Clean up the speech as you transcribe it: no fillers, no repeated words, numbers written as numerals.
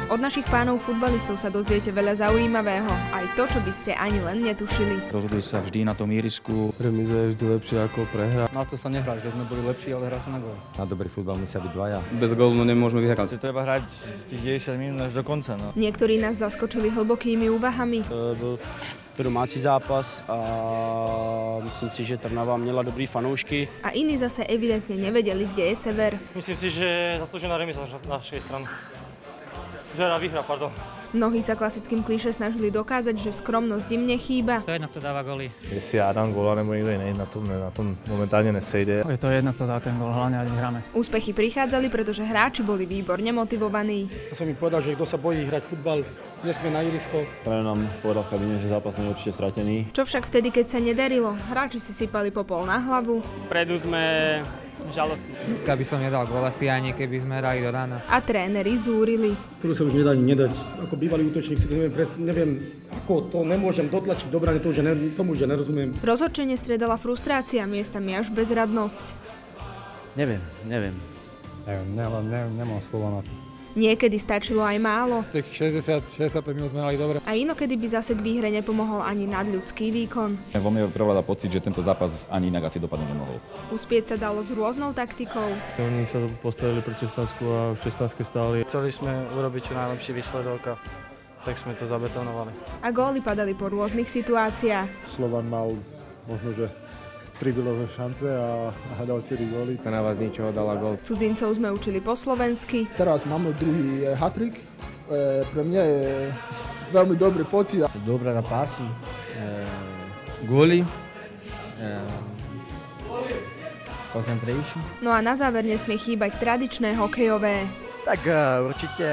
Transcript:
Od našich pánov futbalistov sa dozviete veľa zaujímavého, aj to, čo by ste ani len netušili. Rozhodujú sa vždy na tom ihrisku. Remíza je vždy lepšia ako prehra. Na to sa nehrá, že sme boli lepší, ale hrá sa na gól. Na dobrý futbal musia byť dvaja. Bez gólu nemôžeme vyhrať. Treba hrať tých 90 minút až do konca. No. Niektorí nás zaskočili hlbokými úvahami. Byl to domácí zápas a myslím si, že Trnava měla dobrý fanoušky. A iní zase evidentne nevedeli, kde je sever. Myslím si, že zaslúžená remíza z našej strany. Vyhra, pardon. Mnohí sa klasickým klíše snažili dokázať, že skromnosť im nechýba. To je jedno, kto dáva góly. Jestli já dám góla nebo někdo jiný, na tom momentálně nesejde. Je to jedno, kto dá ten gól, hlavne ať hráme. Úspechy prichádzali, pretože hráči boli výborne motivovaní. Ja som mi povedal, že kto sa bojí hrať futbal, nesmie na ihrisko. Tréner nám povedal v kabíne, že zápas nie je určite stratený. Čo však vtedy, keď sa nedarilo? Hráči si sypali popol na hlavu. Vpredu sme žalostní. Dneska by som nedal gól asi ani keby sme hrali do rána. A tréneri zúrili. Ktorú sa už nedá ani nedať. Ako bývalý útočník, neviem, ako to nemôžem dotlačiť do brány, tomu už nerozumiem. Rozhodčenie striedala frustrácia, miestami až bezradnosť. Neviem. Nemám slova na to. Niekedy stačilo aj málo. Tých 60-65 minút sme mali dobre. A inokedy by zase k výhre nepomohol ani nadľudský výkon. Vo mne prevláda pocit, že tento zápas ani inak asi dopadnúť nemohol. Uspieť sa dalo s rôznou taktikou. Oni sa postavili pre Čestásku a v Čestáske stáli. Chceli sme urobiť čo najlepší výsledok a tak sme to zabetonovali. A góly padali po rôznych situáciách. Slovan mal možno, že 3 gólové šance a dal 4 góly. Trnava z ničoho dala gól. Cudzincov sme učili po slovensky. Teraz máme druhý hat-trick. Pre mňa je veľmi dobrý pocit. Dobrá na pásy, góly, concentration. No a na záver nesmie chýbať tradičné hokejové. Tak určite